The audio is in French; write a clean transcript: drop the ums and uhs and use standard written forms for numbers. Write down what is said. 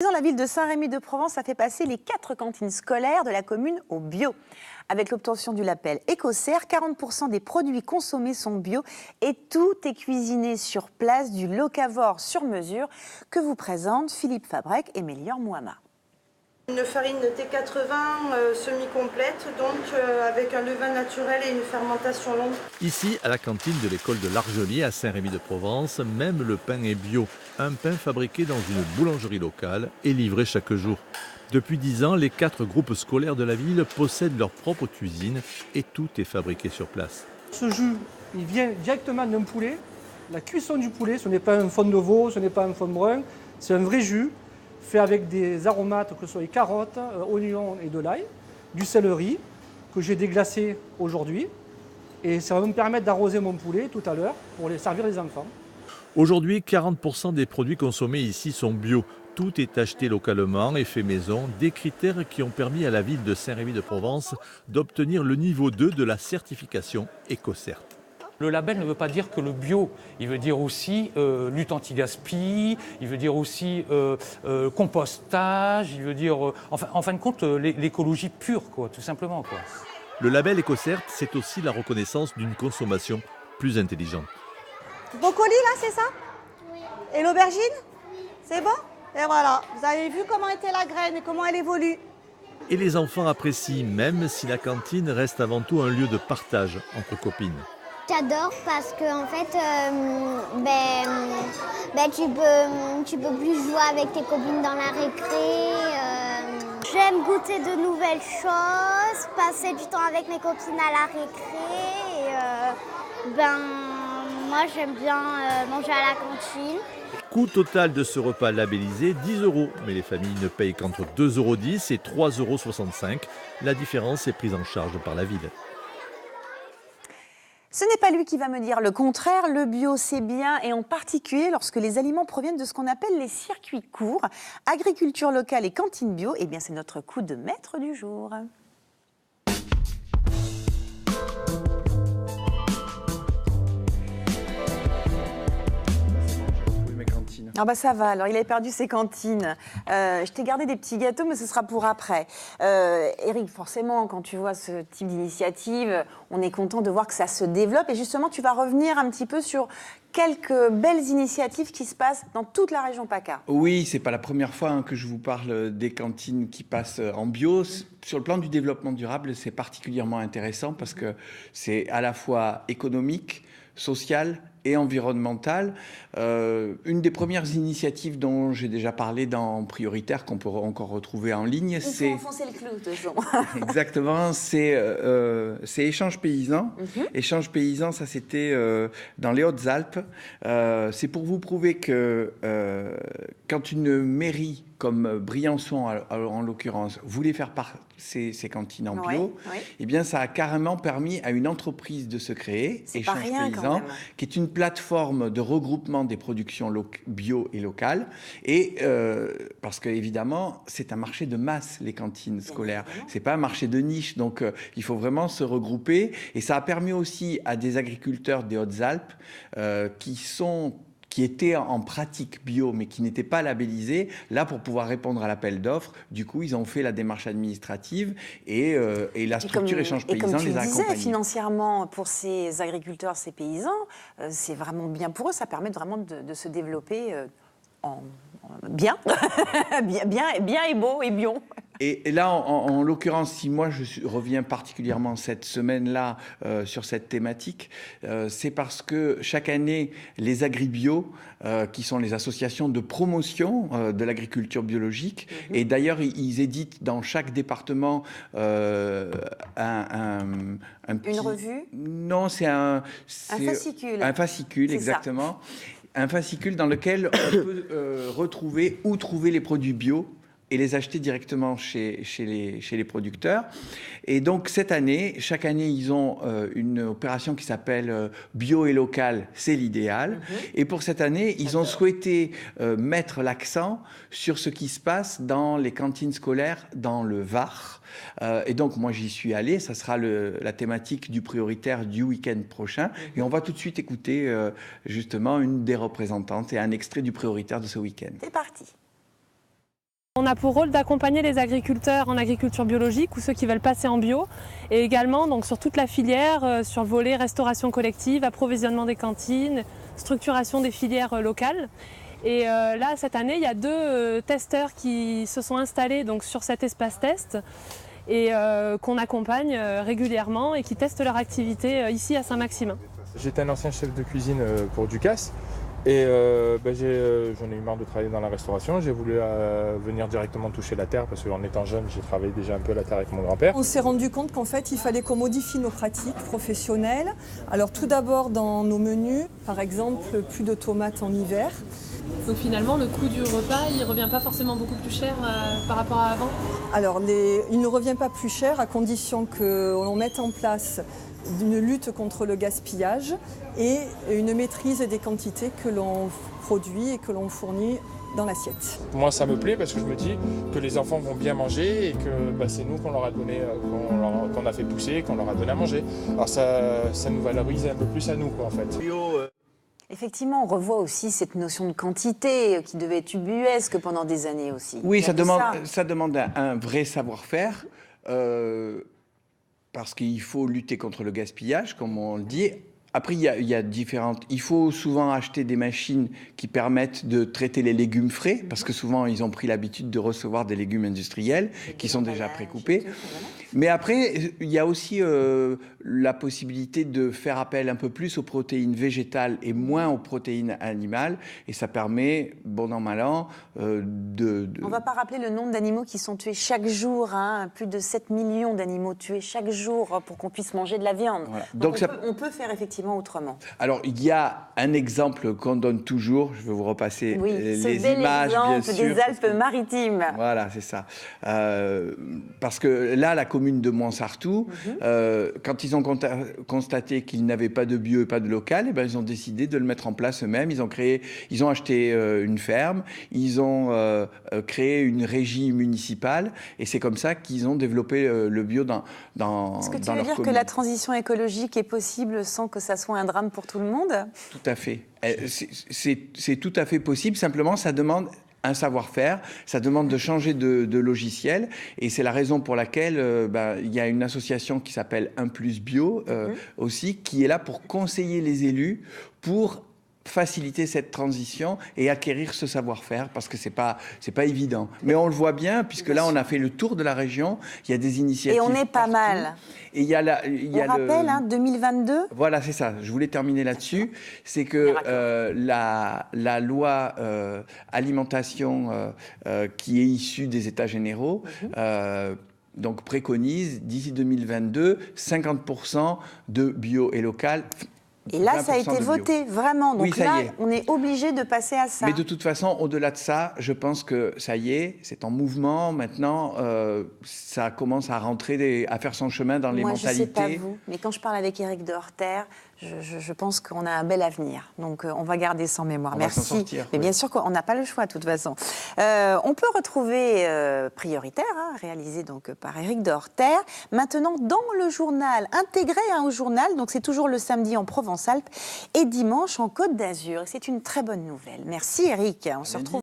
La ville de Saint-Rémy-de-Provence a fait passer les 4 cantines scolaires de la commune au bio. Avec l'obtention du label Écossaire, 40% des produits consommés sont bio et tout est cuisiné sur place, du locavore sur mesure que vous présente Philippe Fabrec et Mélior Mouama. Une farine T80 semi-complète, donc avec un levain naturel et une fermentation longue. Ici, à la cantine de l'école de l'Argelier à Saint-Rémy-de-Provence, même le pain est bio. Un pain fabriqué dans une boulangerie locale et livré chaque jour. Depuis 10 ans, les 4 groupes scolaires de la ville possèdent leur propre cuisine et tout est fabriqué sur place. Ce jus, il vient directement d'un poulet. La cuisson du poulet, ce n'est pas un fond de veau, ce n'est pas un fond brun, c'est un vrai jus fait avec des aromates, que ce soit les carottes, oignons et de l'ail, du céleri que j'ai déglacé aujourd'hui. Et ça va me permettre d'arroser mon poulet tout à l'heure pour les servir les enfants. Aujourd'hui, 40% des produits consommés ici sont bio. Tout est acheté localement et fait maison, des critères qui ont permis à la ville de Saint-Rémy-de-Provence d'obtenir le niveau 2 de la certification Écossaire. Le label ne veut pas dire que le bio, il veut dire aussi lutte anti-gaspi, il veut dire aussi compostage, il veut dire, en fin de compte, l'écologie pure, quoi, tout simplement, quoi. Le label Écossaire, c'est aussi la reconnaissance d'une consommation plus intelligente. Brocoli, là, c'est ça? Oui. Et l'aubergine? Oui. C'est bon? Et voilà, vous avez vu comment était la graine et comment elle évolue. Et les enfants apprécient, même si la cantine reste avant tout un lieu de partage entre copines. J'adore parce que en fait, tu peux plus jouer avec tes copines dans la récré. J'aime goûter de nouvelles choses, passer du temps avec mes copines à la récré. Moi, j'aime bien manger à la cantine. Coût total de ce repas labellisé, 10 €. Mais les familles ne payent qu'entre 2,10 € et 3,65 €. La différence est prise en charge par la ville. Ce n'est pas lui qui va me dire le contraire, le bio c'est bien et en particulier lorsque les aliments proviennent de ce qu'on appelle les circuits courts. Agriculture locale et cantine bio, eh bien c'est notre coup de maître du jour. Ah bah ça va, alors il avait perdu ses cantines. Je t'ai gardé des petits gâteaux, mais ce sera pour après. Eric, forcément, quand tu vois ce type d'initiative, on est content de voir que ça se développe. Et justement, tu vas revenir un petit peu sur quelques belles initiatives qui se passent dans toute la région PACA. Oui, c'est pas la première fois que je vous parle des cantines qui passent en bio. Sur le plan du développement durable, c'est particulièrement intéressant parce que c'est à la fois économique, social et environnementale. Une des premières initiatives dont j'ai déjà parlé dans Prioritaire, qu'on peut encore retrouver en ligne, c'est... Il faut enfoncer le clou, de toute façon. Exactement, c'est Échange Paysan. Échange Paysan, ça c'était dans les Hautes-Alpes. C'est pour vous prouver que quand une mairie comme Briançon, en l'occurrence, voulait faire ces cantines en bio, eh bien, ça a carrément permis à une entreprise de se créer, Échange Paysan, qui est une plateforme de regroupement des productions bio et locales. Et parce que, évidemment, c'est un marché de masse, les cantines scolaires. C'est pas un marché de niche, donc il faut vraiment se regrouper. Et ça a permis aussi à des agriculteurs des Hautes-Alpes qui étaient en pratique bio, mais qui n'étaient pas labellisés, là, pour pouvoir répondre à l'appel d'offres. Du coup, ils ont fait la démarche administrative et la structure Échange Paysan les a accompagnés. Comme tu disais, financièrement, pour ces agriculteurs, ces paysans, c'est vraiment bien pour eux. Ça permet vraiment de se développer bien. bien et beau et bio. Et là, en l'occurrence, si moi je reviens particulièrement cette semaine-là sur cette thématique, c'est parce que chaque année, les Agribio, qui sont les associations de promotion de l'agriculture biologique, et d'ailleurs, ils éditent dans chaque département une revue? Non, c'est un fascicule. Un fascicule, exactement. Un fascicule dans lequel on peut retrouver ou trouver les produits bio et les acheter directement chez les producteurs. Et donc, cette année, chaque année, ils ont une opération qui s'appelle Bio et local, c'est l'idéal. Et pour cette année, ils ont souhaité mettre l'accent sur ce qui se passe dans les cantines scolaires dans le Var. Et donc, moi, j'y suis allé. Ça sera la thématique du Prioritaire du week-end prochain. Et on va tout de suite écouter, justement, une des représentantes et un extrait du Prioritaire de ce week-end. C'est parti. On a pour rôle d'accompagner les agriculteurs en agriculture biologique ou ceux qui veulent passer en bio, et également donc, sur toute la filière, sur le volet restauration collective, approvisionnement des cantines, structuration des filières locales. Et là, cette année, il y a 2 testeurs qui se sont installés donc, sur cet espace test et qu'on accompagne régulièrement et qui testent leur activité ici à Saint-Maximin. J'étais un ancien chef de cuisine pour Ducasse et j'en ai eu marre de travailler dans la restauration. J'ai voulu venir directement toucher la terre parce qu'en étant jeune, j'ai travaillé déjà un peu la terre avec mon grand-père. On s'est rendu compte qu'en fait, il fallait qu'on modifie nos pratiques professionnelles. Alors tout d'abord dans nos menus, par exemple, plus de tomates en hiver. Donc finalement, le coût du repas, il ne revient pas forcément beaucoup plus cher par rapport à avant? Alors il ne revient pas plus cher à condition qu'on mette en place une lutte contre le gaspillage et une maîtrise des quantités que l'on produit et que l'on fournit dans l'assiette. Moi, ça me plaît parce que je me dis que les enfants vont bien manger et que c'est nous qu'on leur a donné, qu'on a fait pousser, qu'on leur a donné à manger. Alors ça nous valorise un peu plus à nous, quoi, en fait. Effectivement, on revoit aussi cette notion de quantité qui devait être ubuesque pendant des années aussi. Oui, ça demande un vrai savoir-faire parce qu'il faut lutter contre le gaspillage, comme on le dit. Après, il y a différentes... Il faut souvent acheter des machines qui permettent de traiter les légumes frais, parce que souvent, ils ont pris l'habitude de recevoir des légumes industriels qui sont déjà précoupés. Mais après, il y a aussi la possibilité de faire appel un peu plus aux protéines végétales et moins aux protéines animales. Et ça permet, bon an, mal an, On ne va pas rappeler le nombre d'animaux qui sont tués chaque jour. Hein, plus de 7 millions d'animaux tués chaque jour pour qu'on puisse manger de la viande. Voilà. Donc on peut faire effectivement autrement. Alors, il y a un exemple qu'on donne toujours. Je vais vous repasser les images, bien sûr. Des Alpes-Maritimes. Voilà, c'est ça. Parce que là, la commune de Montsartou, quand ils ont constaté qu'ils n'avaient pas de bio et pas de local, eh ben, ils ont décidé de le mettre en place eux-mêmes. Ils ont acheté une ferme, ils ont créé une régie municipale, et c'est comme ça qu'ils ont développé le bio dans leur commune. Est-ce que tu veux dire que la transition écologique est possible sans que ça soit un drame pour tout le monde? Tout à fait. C'est tout à fait possible. Simplement, ça demande un savoir-faire, ça demande de changer de logiciel, et c'est la raison pour laquelle il y a une association qui s'appelle 1+ Bio aussi, qui est là pour conseiller les élus pour faciliter cette transition et acquérir ce savoir-faire, parce que c'est pas évident. Mais on le voit bien, puisque là, on a fait le tour de la région, il y a des initiatives. Et on est pas mal. Et il y a on rappelle, 2022. Voilà, c'est ça. Je voulais terminer là-dessus. C'est que la loi alimentation qui est issue des États généraux donc préconise, d'ici 2022, 50% de bio et local. Et là, ça a été voté, vraiment. Donc oui, là, on est obligé de passer à ça. Mais de toute façon, au-delà de ça, je pense que ça y est, c'est en mouvement. Maintenant, ça commence à rentrer, à faire son chemin dans les mentalités. Moi, je ne sais pas vous, mais quand je parle avec Éric Doherter, je pense qu'on a un bel avenir. Donc, on va garder ça en mémoire. Merci. Sortir, mais bien sûr qu'on n'a pas le choix, de toute façon. On peut retrouver Prioritaire, réalisé donc par Éric Doherter, maintenant dans le journal, intégré au journal. Donc, c'est toujours le samedi en Provence-Alpes et dimanche en Côte d'Azur. Et c'est une très bonne nouvelle. Merci, Éric. On se retrouve.